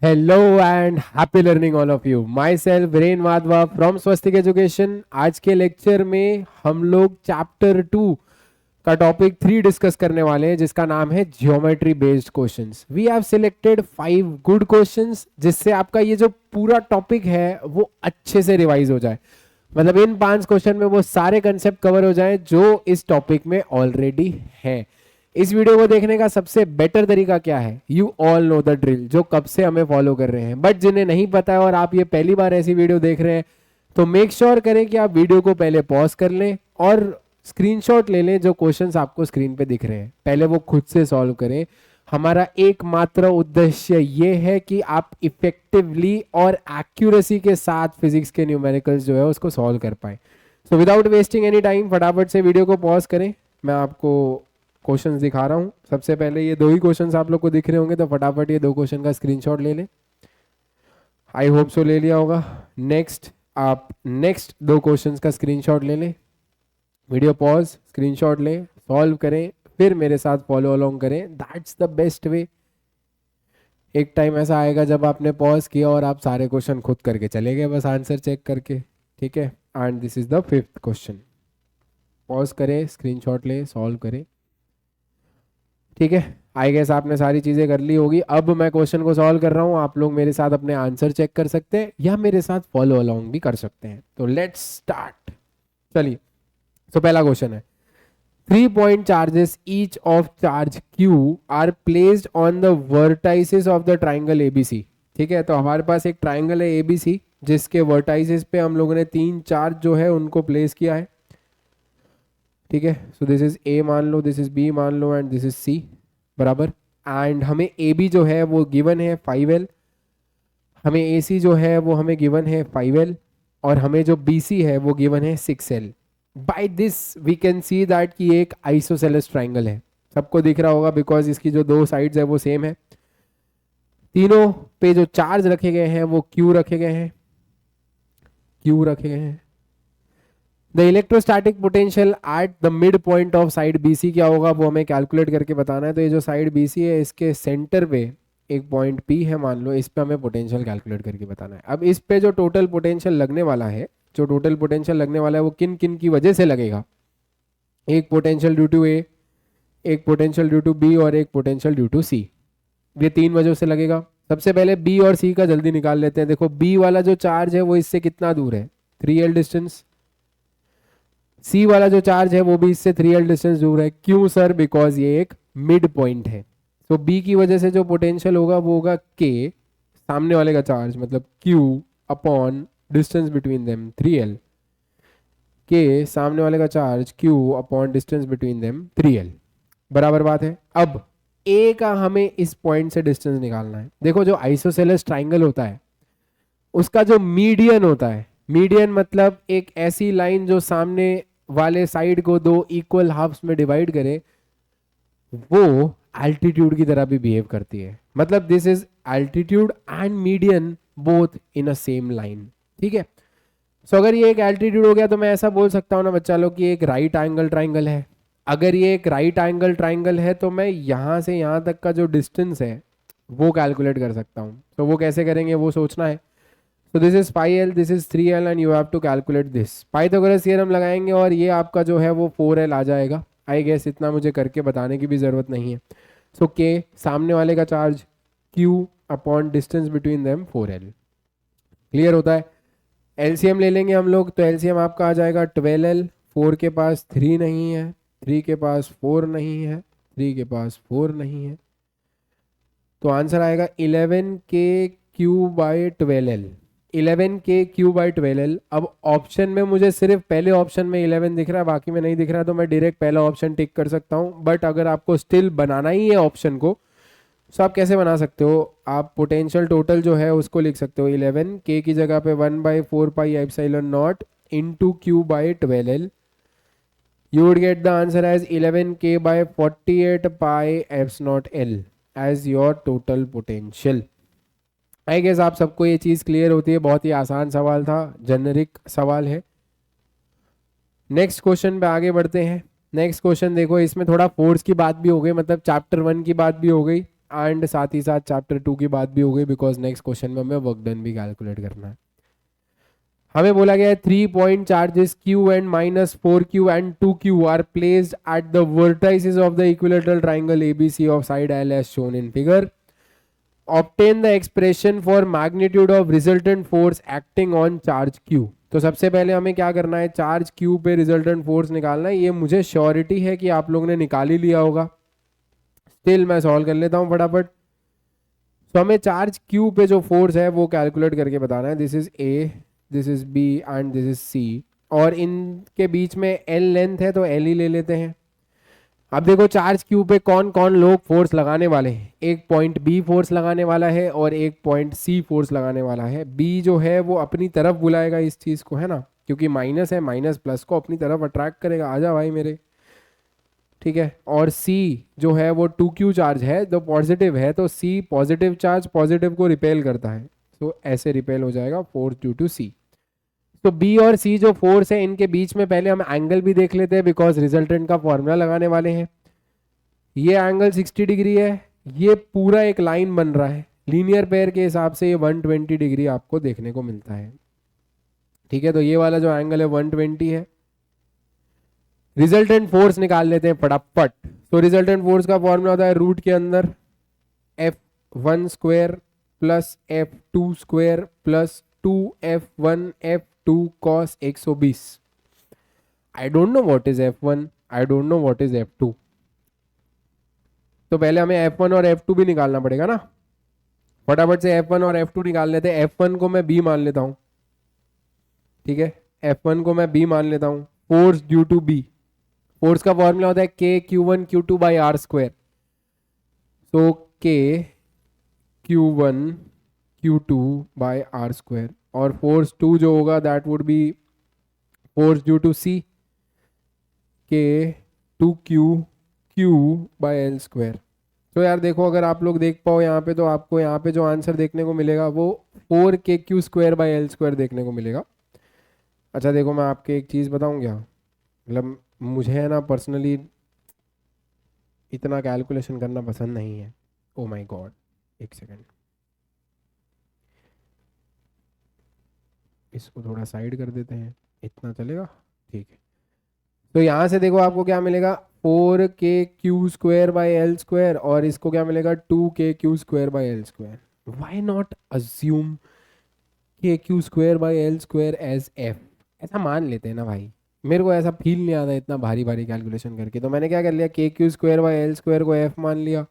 Hello and happy learning all of you. My self Viren Wadhwa from Swastik education. आज के lecture में हम लोग चैप्टर 2 का टॉपिक 3 डिस्कस करने वाले हैं, जिसका नाम है geometry based questions. We have selected 5 good questions, जिससे आपका ये जो पूरा टॉपिक है वो अच्छे से रिवाइज हो जाए। मतलब इन 5 क्वेश्चन में वो सारे कंसेप्ट कवर हो जाए जो इस टॉपिक में ऑलरेडी है। इस वीडियो को देखने का सबसे बेटर तरीका क्या है? You all know the drill, जो कब से हमें फॉलो कर रहे हैं, बट जिन्हें नहीं पता है और आप ये पहली बार ऐसी वीडियो देख रहे हैं, तो मेक श्योर करें कि आप वीडियो को पहले पॉज कर लें और स्क्रीनशॉट ले लें। जो क्वेश्चंस आपको स्क्रीन पे दिख रहे हैं पहले वो खुद से सॉल्व करें। हमारा एकमात्र उद्देश्य ये है कि आप इफेक्टिवली और एक्यूरेसी के साथ फिजिक्स के न्यूमेरिकल्स जो है उसको सॉल्व कर पाए। So without wasting any time फटाफट से वीडियो को पॉज करें। मैं आपको क्वेश्चंस दिखा रहा हूँ। सबसे पहले ये 2 ही क्वेश्चंस आप लोग को दिख रहे होंगे, तो फटाफट ये 2 क्वेश्चन का स्क्रीनशॉट ले लें। आई होप सो ले लिया होगा। नेक्स्ट आप नेक्स्ट 2 क्वेश्चंस का स्क्रीनशॉट ले लें। वीडियो पॉज, स्क्रीनशॉट लें, सॉल्व करें, फिर मेरे साथ फॉलो अलोंग करें। That's the best way. एक टाइम ऐसा आएगा जब आपने पॉज किया और आप सारे क्वेश्चन खुद करके चले गए, बस आंसर चेक करके। ठीक है, and this is the 5th question. Pause करें, स्क्रीनशॉट लें, सॉल्व करें। ठीक है, आई गेस आपने सारी चीज़ें कर ली होगी। अब मैं क्वेश्चन को सॉल्व कर रहा हूँ, आप लोग मेरे साथ अपने आंसर चेक कर सकते हैं या मेरे साथ फॉलो अलोंग भी कर सकते हैं। तो लेट्स स्टार्ट। चलिए, तो पहला क्वेश्चन है, 3 point charges each of charge q are placed on the vertices of the triangle ABC। ठीक है, तो हमारे पास एक ट्राइंगल है ABC, जिसके वर्टाइसेस पे हम लोगों ने 3 चार्ज जो है उनको प्लेस किया है। ठीक है, सो दिस इज A मान लो, दिस इज B मान लो, एंड दिस इज C बराबर। एंड हमें AB जो है वो गिवन है 5L, हमें AC जो है वो हमें गिवन है 5L, और हमें जो BC है वो गिवन है 6L। By this we can see that कि एक आइसोसेलेस ट्राइंगल है। सबको दिख रहा होगा बिकॉज इसकी जो 2 साइड्स है वो सेम है। तीनों पे जो चार्ज रखे गए हैं वो Q रखे गए हैं, Q रखे गए हैं। The electrostatic potential at the mid point of side BC क्या होगा वो हमें कैलकुलेट करके बताना है। तो ये जो साइड BC है इसके सेंटर पे एक पॉइंट P है मान लो, इस पे हमें पोटेंशियल कैलकुलेट करके बताना है। अब इस पे जो टोटल पोटेंशियल लगने वाला है, जो टोटल पोटेंशियल लगने वाला है वो किन किन की वजह से लगेगा? एक पोटेंशियल ड्यू टू A, एक पोटेंशियल ड्यू टू B और एक पोटेंशियल ड्यू टू C। ये 3 वजहों से लगेगा। सबसे पहले B और C का जल्दी निकाल लेते हैं। देखो B वाला जो चार्ज है वो इससे कितना दूर है? 3L distance. C वाला जो चार्ज है वो भी इससे 3L डिस्टेंस दूर है। क्यों सर? बिकॉज ये एक मिड पॉइंट है। तो B की वजह से जो पोटेंशियल होगा वो होगा K, सामने वाले का चार्ज मतलब Q upon distance between them 3L। K सामने वाले का charge Q upon distance between them 3L बराबर बात है। अब A का हमें इस पॉइंट से डिस्टेंस निकालना है। देखो जो आइसोसेलेस ट्राइंगल होता है उसका जो मीडियन होता है, मीडियन मतलब एक ऐसी लाइन जो सामने वाले साइड को 2 इक्वल हाफ्स में डिवाइड करे, वो एल्टीट्यूड की तरह भी बिहेव करती है। मतलब this is altitude and median both in a same line. ठीक है, सो अगर ये एक एल्टीट्यूड हो गया तो मैं ऐसा बोल सकता हूँ ना बच्चा लोग कि एक राइट एंगल ट्राइंगल है। अगर ये एक राइट एंगल ट्राइंगल है तो मैं यहाँ से यहाँ तक का जो डिस्टेंस है वो कैलकुलेट कर सकता हूँ। तो वो कैसे करेंगे वो सोचना है। तो this is 5L, this is 3L and you have to calculate this. Pythagoras theorem लगाएंगे और ये आपका जो है वो 4L आ जाएगा। आई गेस इतना मुझे करके बताने की भी ज़रूरत नहीं है। सो K सामने वाले का charge Q upon distance between them 4L। Clear होता है? एलसीएम ले लेंगे हम लोग, तो एलसीएम आपका आ जाएगा 12L। 4 के पास 3 नहीं है, 3 के पास 4 नहीं है, 3 के पास 4 नहीं है, तो आंसर आएगा 11KQ/12L। 11KQ/12L। अब ऑप्शन में मुझे सिर्फ पहले ऑप्शन में 11 दिख रहा है, बाकी में नहीं दिख रहा है, तो मैं डायरेक्ट पहला ऑप्शन टिक कर सकता हूँ। बट अगर आपको स्टिल बनाना ही है ऑप्शन को, तो आप कैसे बना सकते हो? आप पोटेंशियल टोटल जो है उसको लिख सकते हो 11K की जगह पे 1/4πε0 into Q/12L। You would get the answer as 11K/48πε0L as your total potential। I guess आप सबको ये चीज़ क्लियर होती है। बहुत ही आसान सवाल था, जेनरिक सवाल है। नेक्स्ट क्वेश्चन पे आगे बढ़ते हैं। नेक्स्ट क्वेश्चन देखो, इसमें थोड़ा फोर्स की बात भी हो गई, मतलब चैप्टर 1 की बात भी हो गई एंड साथ ही साथ चैप्टर 2 की बात भी हो गई, बिकॉज नेक्स्ट क्वेश्चन में हमें वर्क डन भी कैलकुलेट करना है। हमें बोला गया है 3 point charges Q and -4Q and 2Q are placed at the vertices of the equilateral triangle ABC of side L as shown in figure. Obtain the expression for magnitude of resultant force acting on charge Q. तो सबसे पहले हमें क्या करना है, charge Q पे resultant force निकालना है। ये मुझे श्योरिटी है कि आप लोगों ने निकाल ही लिया होगा, स्टिल मैं सॉल्व कर लेता हूँ फटाफट। तो हमें चार्ज Q पे जो फोर्स है वो कैलकुलेट करके बताना है। This is A, this is B and this is C, और इनके बीच में L लेंथ है तो L ही ले लेते हैं। अब देखो चार्ज Q पे कौन कौन लोग फोर्स लगाने वाले हैं। एक पॉइंट B फोर्स लगाने वाला है और एक पॉइंट C फोर्स लगाने वाला है। B जो है वो अपनी तरफ बुलाएगा इस चीज को, है ना, क्योंकि माइनस है, माइनस प्लस को अपनी तरफ अट्रैक्ट करेगा। आजा भाई मेरे, ठीक है। और C जो है वो 2Q चार्ज है, जो पॉजिटिव है, तो C पॉजिटिव चार्ज पॉजिटिव को रिपेल करता है, तो ऐसे रिपेल हो जाएगा फोर्स ड्यू टू C। तो B और C जो फोर्स है इनके बीच में पहले हम एंगल भी देख लेते हैं, बिकॉज रिजल्टेंट का फॉर्मूला लगाने वाले हैं। ये एंगल 60 डिग्री है, ये पूरा एक लाइन बन रहा है, लीनियर पेयर के हिसाब से ये 120 डिग्री आपको देखने को मिलता है, ठीक है। तो ये वाला जो एंगल है 120 है। रिजल्टेंट फोर्स निकाल लेते हैं फटाफट। तो रिजल्टेंट फोर्स का फॉर्मूला होता है रूट के अंदर F1 square plus F2 square plus 2F1 F2 cos 120। I don't know what is F1, I don't know what is F2, तो पहले हमें F1 और F2 भी निकालना पड़ेगा ना। फटाफट से F1 और F2 निकाल लेते हैं। F1 को मैं B मान लेता हूं, ठीक है, F1 को मैं B मान लेता हूं। Force due to B, force का फॉर्मूला होता है K-Q1 Q2 by R square. तो K-Q1 Q2 by R square, और फोर्स 2 जो होगा that would be force due to C, K-2Q Q by L square. तो यार देखो, अगर आप लोग देख पाओ यहाँ पे, तो आपको यहाँ पे जो आंसर देखने को मिलेगा वो 4KQ square by L square देखने को मिलेगा। अच्छा देखो, मैं आपके एक चीज़ बताऊँ क्या, मतलब मुझे है ना पर्सनली इतना कैलकुलेशन करना पसंद नहीं है। ओ माय गॉड, एक सेकेंड, इसको थोड़ा साइड कर देते हैं, इतना चलेगा, ठीक है। तो यहाँ से देखो आपको क्या मिलेगा, 4KQ square by L square, और इसको क्या मिलेगा 2KQ square by L square. Why not assume KQ square by L square as F, ऐसा मान लेते हैं ना भाई। मेरे को ऐसा फील नहीं आता इतना भारी भारी कैलकुलेशन करके, तो मैंने क्या कर लिया, KQ square by L square को F मान लिया,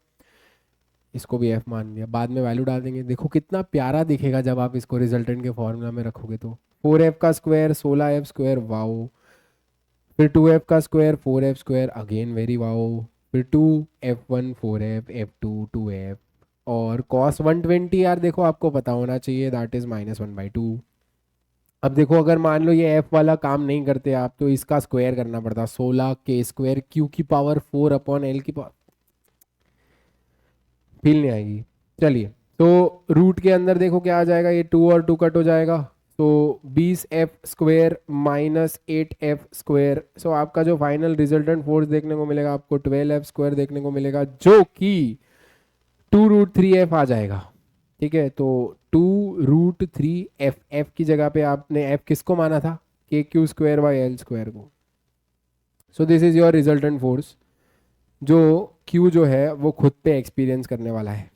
इसको भी F मान लिया। बाद में वैल्यू डाल देंगे, देखो कितना प्यारा दिखेगा जब आप इसको रिजल्टेंट के फॉर्मूला में रखोगे। तो 4F का स्क्वायर 16F स्क्वायर, वाओ। फिर 2F का square 4F square, again very wow. फिर 2F1 4F, F2 2F, और cos 120 यार देखो आपको पता होना चाहिए, दैट इज -1/2। अब देखो अगर मान लो ये F वाला काम नहीं करते आप, तो इसका स्क्वायर करना पड़ता, 16K स्क्वायर Q की पावर 4 अपॉन L की पावर, फील नहीं आएगी। चलिए, तो रूट के अंदर देखो क्या आ जाएगा, ये 2 और 2 कट हो जाएगा, तो 20F square minus 8F square. सो आपका जो फाइनल रिजल्टेंट फोर्स देखने को मिलेगा आपको 12F स्क्वायर देखने को मिलेगा, जो कि 2√3F आ जाएगा, ठीक है। तो 2√3F, F की जगह पे आपने F किसको माना था, KQ square by L square को। So this is your resultant force, जो Q जो है वो खुद पे एक्सपीरियंस करने वाला है,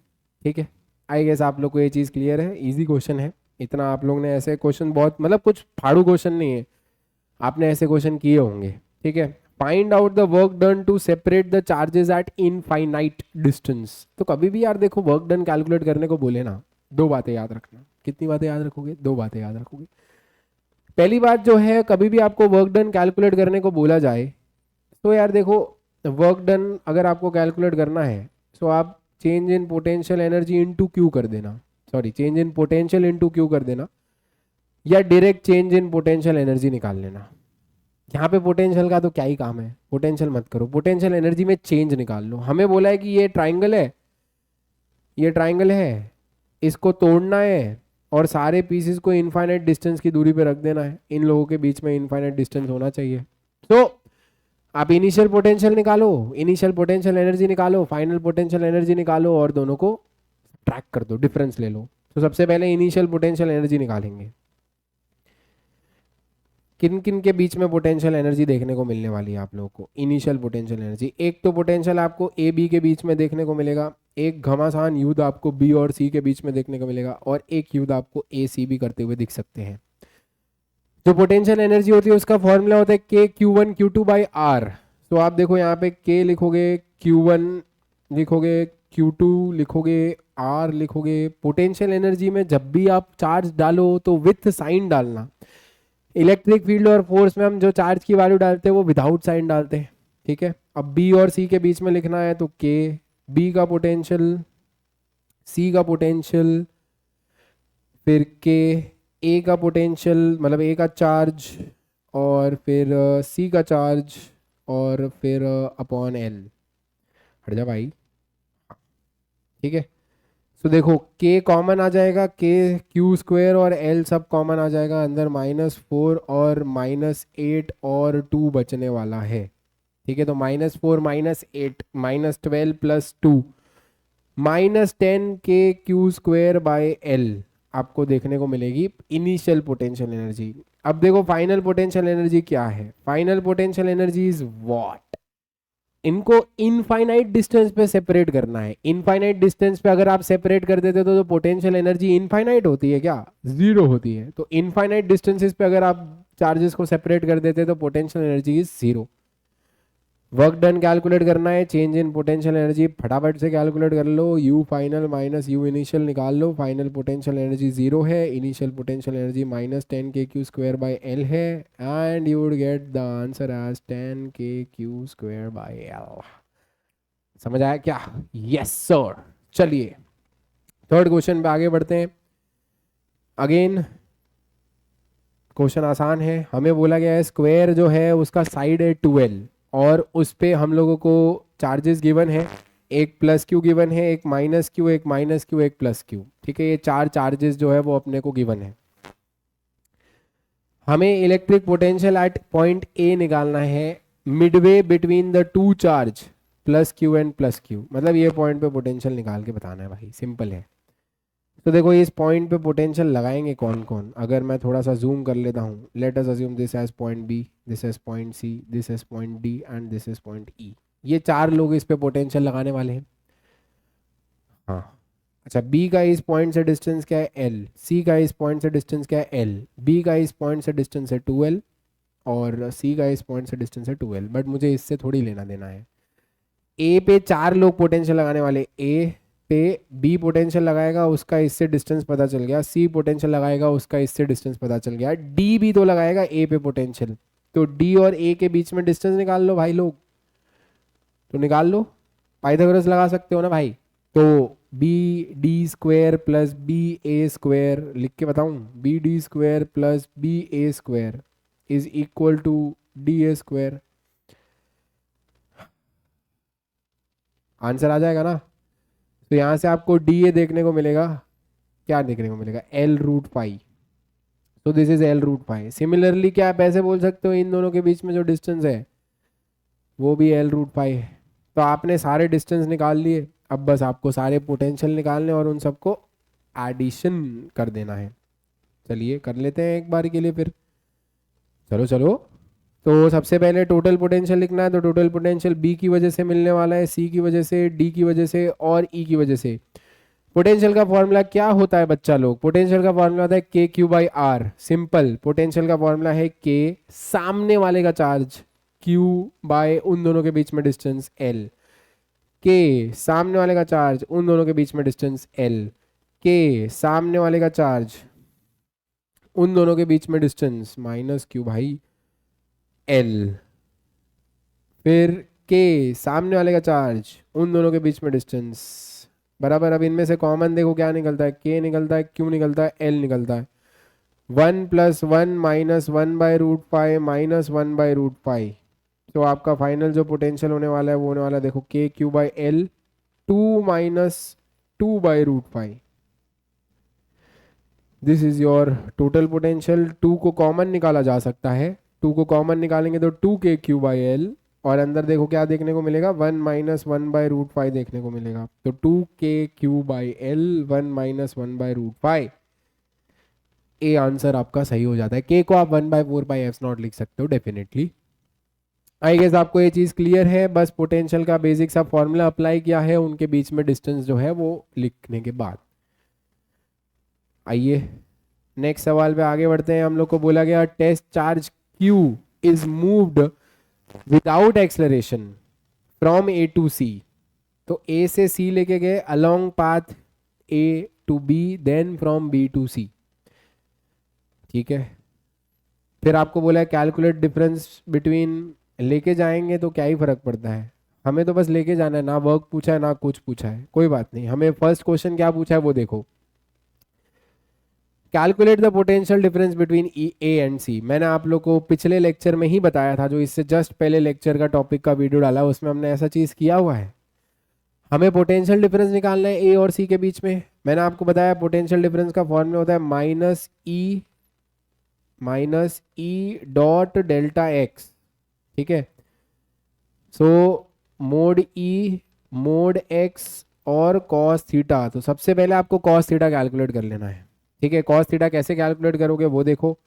ठीक है। आई गेस आप लोग को ये चीज़ क्लियर है, इजी क्वेश्चन है। इतना आप लोग ने ऐसे क्वेश्चन बहुत, मतलब कुछ फाड़ू क्वेश्चन नहीं है, आपने ऐसे क्वेश्चन किए होंगे, ठीक है। Find out the work done to separate the charges at infinite distance. तो कभी भी यार देखो वर्क डन कैलकुलेट करने को बोले ना, दो बातें याद रखना। कितनी बातें याद रखोगे, दो बातें याद रखोगे। पहली बात जो है, कभी भी आपको वर्क डन कैलकुलेट करने को बोला जाए, तो यार देखो वर्क डन अगर आपको कैलकुलेट करना है, तो आप change in potential energy into Q कर देना, sorry change in potential into Q कर देना, या direct change in potential energy निकाल लेना। यहाँ पे पोटेंशियल का तो क्या ही काम है, पोटेंशियल मत करो, पोटेंशियल एनर्जी में चेंज निकाल लो। हमें बोला है कि ये ट्राइंगल है, ये ट्राइंगल है, इसको तोड़ना है और सारे पीसेस को इनफाइनाइट डिस्टेंस की दूरी पे रख देना है। इन लोगों के बीच में इनफाइनाइट डिस्टेंस होना चाहिए। तो आप इनिशियल पोटेंशियल निकालो, इनिशियल पोटेंशियल एनर्जी निकालो, फाइनल पोटेंशियल एनर्जी निकालो और दोनों को ट्रैक कर दो, डिफरेंस ले लो। तो सबसे पहले इनिशियल पोटेंशियल एनर्जी निकालेंगे। किन किन के बीच में पोटेंशियल एनर्जी देखने को मिलने वाली है आप लोगों को? इनिशियल पोटेंशियल एनर्जी, एक तो पोटेंशियल आपको ए बी के बीच में देखने को मिलेगा, एक घमासान युद्ध आपको बी और सी के बीच में देखने को मिलेगा, और एक युद्ध आपको ए सी भी करते हुए दिख सकते हैं। जो पोटेंशियल एनर्जी होती है उसका फॉर्मूला होता है k q one q two by r. तो आप देखो यहाँ पे के लिखोगे, क्यू वन लिखोगे, क्यू टू लिखोगे, आर लिखोगे। पोटेंशियल एनर्जी में जब भी आप चार्ज डालो तो विथ साइन डालना। इलेक्ट्रिक फील्ड और फोर्स में हम जो चार्ज की वैल्यू डालते हैं वो विदाउट साइन डालते हैं, ठीक है। अब बी और सी के बीच में लिखना है तो के, बी का पोटेंशियल, सी का पोटेंशियल, फिर के, ए का पोटेंशियल मतलब ए का चार्ज, और फिर सी का चार्ज, और फिर अपॉन एल। हट जा भाई, ठीक है। तो देखो के कॉमन आ जाएगा, के क्यू स्क्वायर और एल सब कॉमन आ जाएगा, अंदर -4 और -8 और 2 बचने वाला है, ठीक है। तो -4 -8 -12 plus 2 -10 k q square by L आपको देखने को मिलेगी इनिशियल पोटेंशियल एनर्जी। अब देखो फाइनल पोटेंशियल एनर्जी क्या है? Final potential energy is what? इनको इनफाइनाइट डिस्टेंस पे सेपरेट करना है। इनफाइनाइट डिस्टेंस पे अगर आप सेपरेट कर देते तो पोटेंशियल एनर्जी इनफाइनाइट होती है क्या? जीरो होती है। तो इनफाइनाइट डिस्टेंसेस पे अगर आप चार्जेस को सेपरेट कर देते तो potential energy is zero. Work done calculate करना है, चेंज इन पोटेंशियल एनर्जी फटाफट से कैलकुलेट कर लो। U final minus U initial निकाल लो। फाइनल पोटेंशियल एनर्जी जीरो है, initial potential energy -10 k q square by l है, and you would get the answer as 10 k q square by l. समझ आया क्या? Yes sir. चलिए third question पे आगे बढ़ते हैं। अगेन क्वेश्चन आसान है। हमें बोला गया है स्क्वायर जो है उसका साइड है 12 और उस पे हम लोगों को चार्जेस गिवन है, एक प्लस क्यू गिवन है, एक माइनस क्यू, एक माइनस क्यू, एक प्लस क्यू, ठीक है। ये चार चार्जेस जो है वो अपने को गिवन है। हमें electric potential at point A निकालना है, Midway between the two charge plus Q and plus Q. मतलब ये पॉइंट पे पोटेंशियल निकाल के बताना है भाई, सिंपल है। तो देखो इस पॉइंट पे पोटेंशियल लगाएंगे कौन कौन? अगर मैं थोड़ा सा जूम कर लेता हूँ, let us assume this as point B, this as point C, this as point D and this as point E. ये चार लोग इस पे पोटेंशियल लगाने वाले हैं। हाँ अच्छा, बी का इस पॉइंट से डिस्टेंस क्या है? एल। सी का इस पॉइंट से डिस्टेंस क्या है? एल। बी का इस पॉइंट से डिस्टेंस है 2l और सी का इस पॉइंट से डिस्टेंस है 2l, बट मुझे इससे थोड़ी लेना देना है। ए पे चार लोग पोटेंशियल लगाने वाले, ए पे बी पोटेंशियल लगाएगा, उसका इससे डिस्टेंस पता चल गया। सी पोटेंशियल लगाएगा, उसका इससे डिस्टेंस पता चल गया। डी भी तो लगाएगा ए पे पोटेंशियल, तो डी और ए के बीच में डिस्टेंस निकाल लो भाई लोग। तो निकाल लो, पाइथागोरस लगा सकते हो ना भाई। तो B D square plus B A square, लिख के बताऊं, B D square plus B A square is equal to D A square. Answer आ जाएगा ना? तो यहाँ से आपको डी ए देखने को मिलेगा, क्या देखने को मिलेगा? L root pi. तो this is l root pi. Similarly क्या आप ऐसे बोल सकते हो, इन दोनों के बीच में जो डिस्टेंस है वो भी एल रूट पाई है। तो आपने सारे डिस्टेंस निकाल लिए, अब बस आपको सारे पोटेंशियल निकालने और उन सबको एडिशन कर देना है। चलिए कर लेते हैं एक बार के लिए फिर। चलो चलो, तो सबसे पहले टोटल पोटेंशियल लिखना है। तो टोटल पोटेंशियल बी की वजह से मिलने वाला है, सी की वजह से, डी की वजह से और ई की वजह से। पोटेंशियल का फॉर्मूला क्या होता है बच्चा लोग? पोटेंशियल का फॉर्मूला होता है k q by r. Simple, potential का फॉर्मूला है के सामने वाले का चार्ज क्यू बाय उन दोनों के बीच में डिस्टेंस एल। के सामने वाले का चार्ज उन दोनों के बीच में डिस्टेंस एल। के सामने वाले का चार्ज उन दोनों के बीच में डिस्टेंस माइनस क्यू भाई एल। फिर के सामने वाले का चार्ज उन दोनों के बीच में डिस्टेंस बराबर। अब इनमें से कॉमन देखो क्या निकलता है? के निकलता है, क्यू निकलता है, एल निकलता है। 1 + 1 - 1/√π - 1/√π। तो आपका फाइनल जो पोटेंशियल होने वाला है वो होने वाला है, देखो k q by l 2 - 2/√π। This is your total potential. 2 को कॉमन निकाला जा सकता है, 2 को कॉमन निकालेंगे तो 2 के क्यू बाई एल और अंदर देखो क्या देखने को मिलेगा, 1 - 1/√5 देखने को मिलेगा। तो 2k/Q/L 1 - 1/√5, ए आंसर आपका सही हो जाता है। के को आप 1/4π/f0 लिख सकते हो डेफिनेटली। आई गेस आपको ये चीज़ क्लियर है। बस पोटेंशियल का बेसिक सा फॉर्मूला अप्लाई किया है उनके बीच में डिस्टेंस जो है वो लिखने के बाद। आइए नेक्स्ट सवाल पे आगे बढ़ते हैं। हम लोग को बोला गया test charge Q is moved without acceleration from A to C। तो A से C लेके गए along path A to B, then from B to C। ठीक है, फिर आपको बोला है कैलकुलेट डिफरेंस बिटवीन। लेके जाएंगे तो क्या ही फर्क पड़ता है, हमें तो बस लेके जाना है, ना वर्क पूछा है ना कुछ पूछा है, कोई बात नहीं। हमें फर्स्ट क्वेश्चन क्या पूछा है वो देखो, calculate the potential difference between A and C. मैंने आप लोग को पिछले लेक्चर में ही बताया था, जो इससे जस्ट पहले लेक्चर का टॉपिक का वीडियो डाला उसमें हमने ऐसा चीज़ किया हुआ है। हमें पोटेंशियल डिफरेंस निकालना है ए और सी के बीच में। मैंने आपको बताया पोटेंशियल डिफरेंस का फॉर्मूला होता है -E (∆x). ठीक है, सो mod E mod x और cos थीटा। तो सबसे पहले आपको cos थीटा कैलकुलेट कर लेना है। ठीक है, cos थीटा कैसे कैलकुलेट करोगे वो देखो।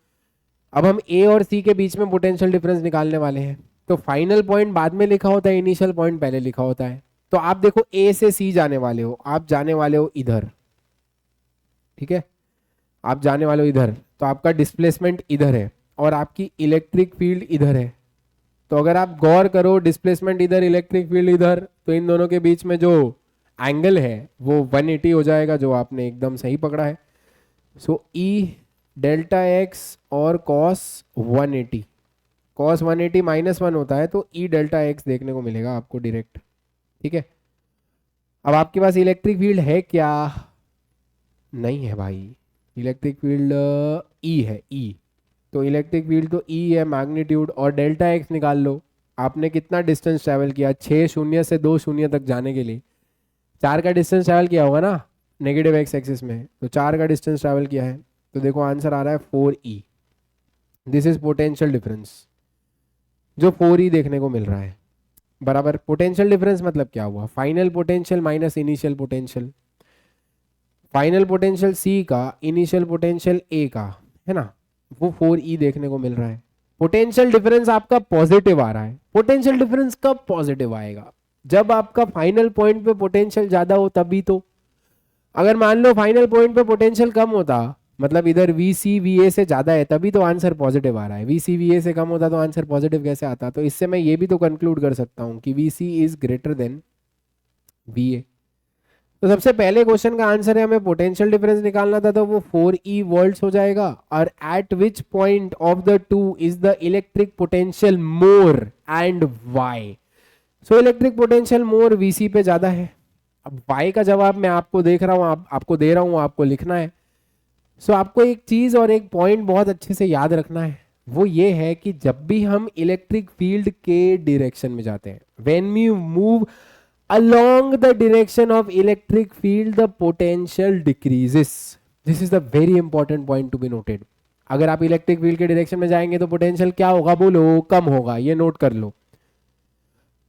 अब हम ए और सी के बीच में पोटेंशियल डिफरेंस निकालने वाले हैं। तो फाइनल पॉइंट बाद में लिखा होता है, इनिशियल पॉइंट पहले लिखा होता है। तो आप देखो ए से सी जाने वाले हो, आप जाने वाले हो इधर। ठीक है, आप जाने वाले हो इधर, तो आपका डिस्प्लेसमेंट इधर है और आपकी इलेक्ट्रिक फील्ड इधर है। तो अगर आप गौर करो, डिस्प्लेसमेंट इधर, इलेक्ट्रिक फील्ड इधर, तो इन दोनों के बीच में जो एंगल है वो 180 हो जाएगा, जो आपने एकदम सही पकड़ा है। सो E∆x और cos 180, cos 180 -1 होता है, तो E∆x देखने को मिलेगा आपको डायरेक्ट। ठीक है, अब आपके पास इलेक्ट्रिक फील्ड है क्या? नहीं है भाई, इलेक्ट्रिक फील्ड E है, E। तो इलेक्ट्रिक फील्ड तो E है मैग्नीट्यूड, और ∆x निकाल लो। आपने कितना डिस्टेंस ट्रैवल किया, 6 शून्य से 2 शून्य तक जाने के लिए 4 का डिस्टेंस ट्रैवल किया होगा ना, नेगेटिव एक्स एक्सिस में, तो 4 का डिस्टेंस ट्रैवल किया है। तो देखो आंसर आ रहा है 4E। This is potential difference, जो 4E देखने को मिल रहा है। बराबर, पोटेंशियल डिफरेंस मतलब क्या हुआ, final potential minus initial potential. Final potential C का, इनिशियल पोटेंशियल A का, है ना, वो 4E देखने को मिल रहा है। पोटेंशियल डिफरेंस आपका पॉजिटिव आ रहा है। पोटेंशियल डिफरेंस कब पॉजिटिव आएगा? जब आपका फाइनल पॉइंट पे पोटेंशियल ज्यादा हो तभी तो। अगर मान लो फाइनल पॉइंट पे पोटेंशियल कम होता, मतलब इधर VC VA से ज्यादा है, तभी तो आंसर पॉजिटिव आ रहा है। VC VA से कम होता तो आंसर पॉजिटिव कैसे आता? तो इससे मैं ये भी तो कंक्लूड कर सकता हूँ कि VC is greater than VA। तो सबसे पहले क्वेश्चन का आंसर है, हमें पोटेंशियल डिफरेंस निकालना था, तो वो 4E वोल्ट्स हो जाएगा। और at which point of the two is the electric potential more and why? So electric potential more VC पे ज्यादा है। अब वाई का जवाब मैं आपको देख रहा हूं, आपको दे रहा हूं, आपको लिखना है। सो आपको एक चीज और एक पॉइंट बहुत अच्छे से याद रखना है, वो ये है कि जब भी हम इलेक्ट्रिक फील्ड के डायरेक्शन में जाते हैं, when we move along the direction of electric field the potential decreases. This is the very important point to be noted. अगर आप इलेक्ट्रिक फील्ड के डायरेक्शन में जाएंगे तो पोटेंशियल क्या होगा, बोलो, कम होगा। ये नोट कर लो।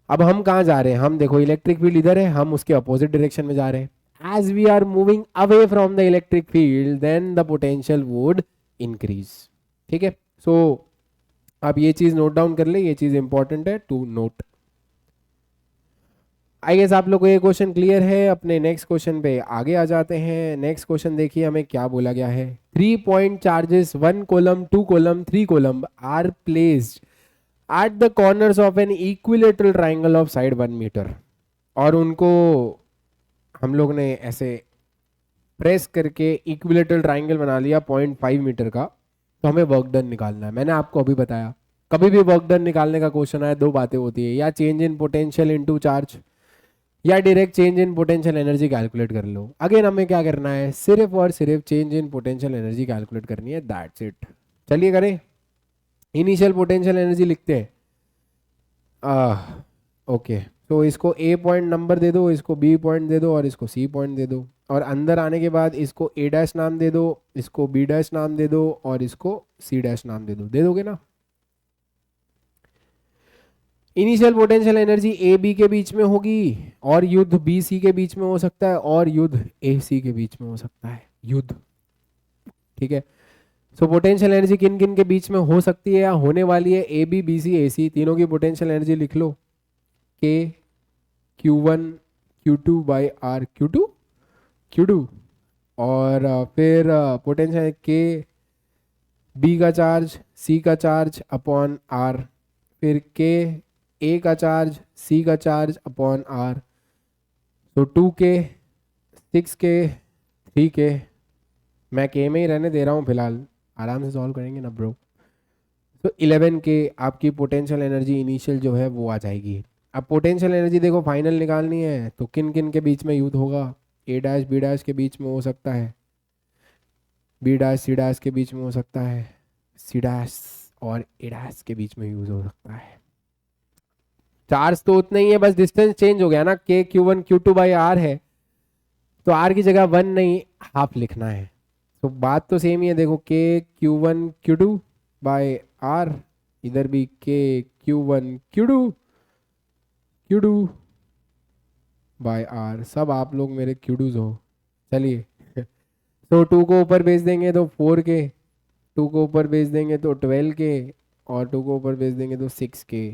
अब हम कहाँ जा रहे हैं, हम देखो इलेक्ट्रिक फील्ड इधर है, हम उसके अपोजिट डायरेक्शन में जा रहे हैं। As we are moving away from the electric field then the potential would increase. ठीक है, सो आप ये चीज नोट डाउन कर ले, ये चीज इंपॉर्टेंट है टू नोट। आई गेस आप लोग को ये क्वेश्चन क्लियर है। अपने नेक्स्ट क्वेश्चन पे आगे आ जाते हैं। नेक्स्ट क्वेश्चन देखिए हमें क्या बोला गया है। 3 point charges 1 coulomb 2 coulomb 3 coulomb are placed at the corners of an equilateral triangle of side 1 metre. और उनको हम लोग ने ऐसे प्रेस करके इक्विलेटरल ट्राइंगल बना लिया 0.5 मीटर का। तो हमें वर्क डन निकालना है। मैंने आपको अभी बताया, कभी भी वर्क डन निकालने का क्वेश्चन आया, दो बातें होती है, या change in potential into charge, या direct change in potential energy calculate कर लो। अगेन हमें क्या करना है, सिर्फ और सिर्फ change in potential energy calculate करनी है, दैट्स इट। चलिए करें। इनिशियल पोटेंशियल एनर्जी लिखते हैं। ओके, तो इसको A पॉइंट नंबर दे दो, इसको B पॉइंट दे दो, और इसको C पॉइंट दे दो। और अंदर आने के बाद इसको A डैश नाम दे दो, इसको B डैश नाम दे दो, और इसको C डैश नाम दे दो। दे दोगे ना? Initial potential energy A B के बीच में होगी, और युद्ध बी सी के बीच में हो सकता है, और युद्ध ए सी के बीच में हो सकता है, युद्ध। ठीक है, सो पोटेंशियल एनर्जी किन किन के बीच में हो सकती है या होने वाली है? ए बी बी सी ए सी, तीनों की पोटेंशियल एनर्जी लिख लो, के Q1 Q2 by are Q2, और फिर पोटेंशियल के बी का चार्ज सी का चार्ज अपॉन आर, फिर के ए का चार्ज सी का चार्ज अपॉन आर, तो 2K 6K 3K, मैं के में ही रहने दे रहा हूँ फिलहाल, आराम से सॉल्व करेंगे ना ब्रो। तो 11K आपकी पोटेंशियल एनर्जी इनिशियल जो है वो आ जाएगी। अब पोटेंशियल एनर्जी देखो फाइनल निकालनी है तो किन किन के बीच में युद्ध होगा? ए डैश बी डैश के बीच में हो सकता है, बी डैश सी डैश के बीच में हो सकता है, सी डैश और ए डैश के बीच में यूज हो सकता है। चार्ज तो उतना ही है, बस डिस्टेंस चेंज हो गया ना, के Q1 Q2 बाई आर है तो आर की जगह 1 नहीं हाफ लिखना है। तो बात तो सेम ही है, देखो के Q1 Q2 बाई आर, इधर भी के Q1 Q2 बाय आर, सब आप लोग मेरे क्यूडूज हो। चलिए तो 2 को ऊपर भेज देंगे तो 4K, 2 को ऊपर भेज देंगे तो 12K, और 2 को ऊपर भेज देंगे तो 6K।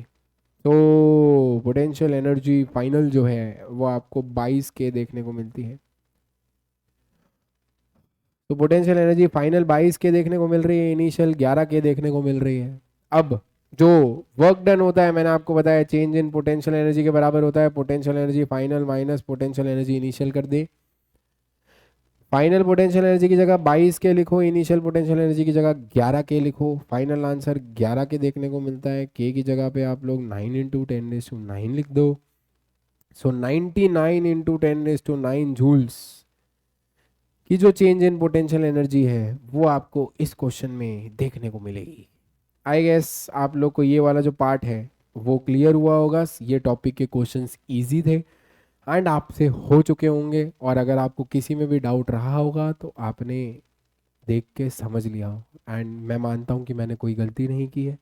तो पोटेंशियल एनर्जी फाइनल जो है वो आपको 22K देखने को मिलती है। तो पोटेंशियल एनर्जी फाइनल 22K देखने को मिल रही है, इनिशियल 11K देखने को मिल रही है। अब जो वर्क डन होता है मैंने आपको बताया चेंज इन पोटेंशियल एनर्जी के बराबर होता है potential energy final minus potential energy initial कर दे। फाइनल पोटेंशियल एनर्जी की जगह 22K लिखो, इनिशियल पोटेंशियल एनर्जी की जगह 11K लिखो, फाइनल आंसर 11K देखने को मिलता है। K की जगह पे आप लोग 9 इंटू 10⁹ लिख दो। सो 99 इंटू 10⁹ जूल्स की जो चेंज इन पोटेंशियल एनर्जी है वो आपको इस क्वेश्चन में देखने को मिलेगी। आई गेस आप लोग को ये वाला जो पार्ट है वो क्लियर हुआ होगा। ये टॉपिक के क्वेश्चंस इजी थे एंड आपसे हो चुके होंगे, और अगर आपको किसी में भी डाउट रहा होगा तो आपने देख के समझ लिया हो, एंड मैं मानता हूँ कि मैंने कोई गलती नहीं की है,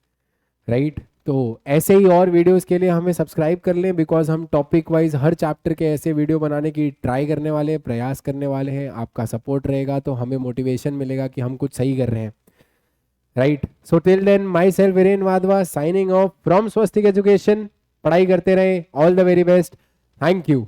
राइट। तो ऐसे ही और वीडियोस के लिए हमें सब्सक्राइब कर लें, बिकॉज हम टॉपिक वाइज हर चैप्टर के ऐसे वीडियो बनाने की ट्राई करने वाले हैं, प्रयास करने वाले हैं। आपका सपोर्ट रहेगा तो हमें मोटिवेशन मिलेगा कि हम कुछ सही कर रहे हैं, right. So till then myself Viren Wadhwa signing off from Swastik education. पढ़ाई करते रहे, all the very best, thank you.